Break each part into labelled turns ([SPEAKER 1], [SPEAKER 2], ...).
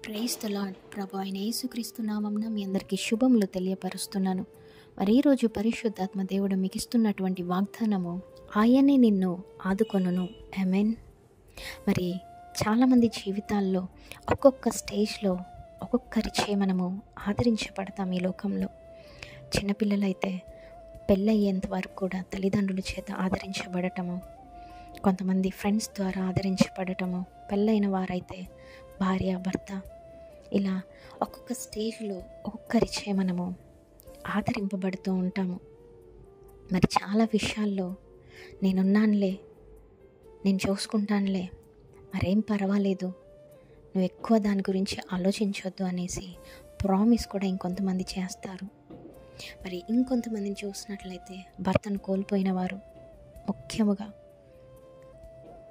[SPEAKER 1] Praise the lord. ప్రభు అయిన యేసుక్రీస్తు నామమున మీ అందరికీ శుభములు తెలియపరుస్తున్నాను. మరి ఈరోజు పరిశుద్ధాత్మ దేవుడు మీకు ఇస్తున్నటువంటి వాగ్దానము, ఆయనే నిన్ను ఆదుకొనును. ఆమేన్. మరి చాలామంది జీవితాల్లో ఒక్కొక్క స్టేజ్లో ఒక్కొక్కరిచే మనము ఆదరించబడతాం ఈ లోకంలో. చిన్నపిల్లలైతే పెళ్ళయ్యేంత వరకు కూడా తల్లిదండ్రుల చేత ఆదరించబడటము, కొంతమంది ఫ్రెండ్స్ ద్వారా ఆదరించబడటము, పెళ్ళైన వారైతే భార్య భర్త, ఇలా ఒక్కొక్క స్టేజ్లో ఒక్కొక్కరిచే మనము ఆదరింపబడుతూ ఉంటాము. మరి చాలా విషయాల్లో నేనున్నానులే, నేను చూసుకుంటానులే, మరేం పర్వాలేదు, నువ్వు ఎక్కువ దాని గురించి ఆలోచించొద్దు అనేసి ప్రామిస్ కూడా ఇంకొంతమంది చేస్తారు. మరి ఇంకొంతమందిని చూసినట్లయితే భర్తను కోల్పోయిన వారు ముఖ్యముగా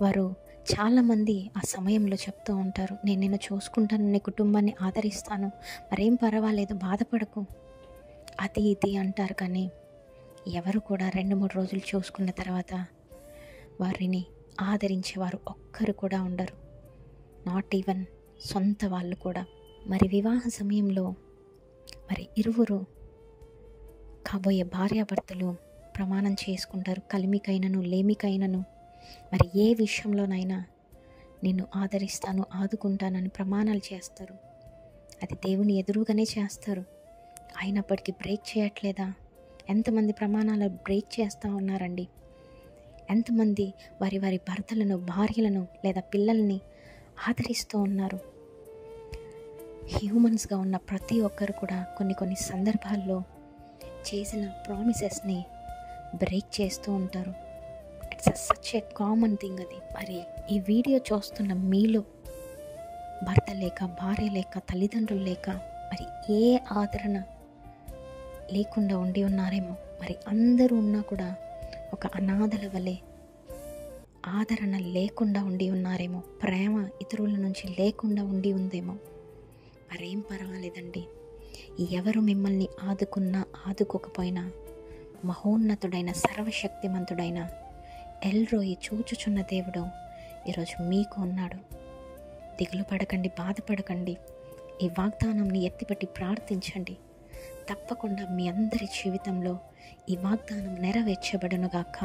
[SPEAKER 1] వారు చాలామంది ఆ సమయంలో చెప్తూ ఉంటారు, నేను నిన్ను చూసుకుంటాను, నీ కుటుంబాన్ని ఆదరిస్తాను, మరేం పర్వాలేదు, బాధపడకు, అది ఇది అంటారు. కానీ ఎవరు కూడా 2-3 రోజులు చూసుకున్న తర్వాత వారిని ఆదరించేవారు ఒక్కరు కూడా ఉండరు, నాట్ ఈవెన్ సొంత వాళ్ళు కూడా. మరి వివాహ సమయంలో మరి ఇరువురు కాబోయే భార్యాభర్తలు ప్రమాణం చేసుకుంటారు, కలిమికైనను లేమికైనను మరి ఏ విషయంలోనైనా నిన్ను ఆదరిస్తాను, ఆదుకుంటానని ప్రమాణాలు చేస్తారు. అది దేవుని ఎదురుగానే చేస్తారు. అయినప్పటికీ బ్రేక్ చేయట్లేదా? ఎంతమంది ప్రమాణాలు బ్రేక్ చేస్తూ ఉన్నారండి? ఎంతమంది వారి వారి భర్తలను, భార్యలను లేదా పిల్లల్ని ఆదరిస్తూ ఉన్నారు? హ్యూమన్స్గా ఉన్న ప్రతి ఒక్కరు కూడా కొన్ని సందర్భాల్లో చేసిన ప్రామిసెస్ని బ్రేక్ చేస్తూ ఉంటారు. It's such a common thing అది. మరి ఈ వీడియో చూస్తున్న మీలో భర్త లేక, భార్య లేక, తల్లిదండ్రులు లేక, మరి ఏ ఆదరణ లేకుండా ఉండి ఉన్నారేమో. మరి అందరూ ఉన్నా కూడా ఒక అనాథల వలె ఆదరణ లేకుండా ఉండి ఉన్నారేమో, ప్రేమ ఇతరుల నుంచి లేకుండా ఉండి ఉందేమో. మరేం పర్వాలేదండి, ఎవరు మిమ్మల్ని ఆదుకున్నా ఆదుకోకపోయినా మహోన్నతుడైన సర్వశక్తిమంతుడైన ఎల్రోయి చూచుచున్న దేవుడు ఈరోజు మీకు ఉన్నాడు. దిగులు పడకండి, బాధపడకండి. ఈ వాగ్దానంని ఎత్తిపట్టి ప్రార్థించండి. తప్పకుండా మీ అందరి జీవితంలో ఈ వాగ్దానం నెరవేర్చబడునుగాక.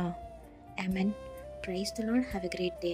[SPEAKER 1] Amen. Praise the Lord. Have a great day.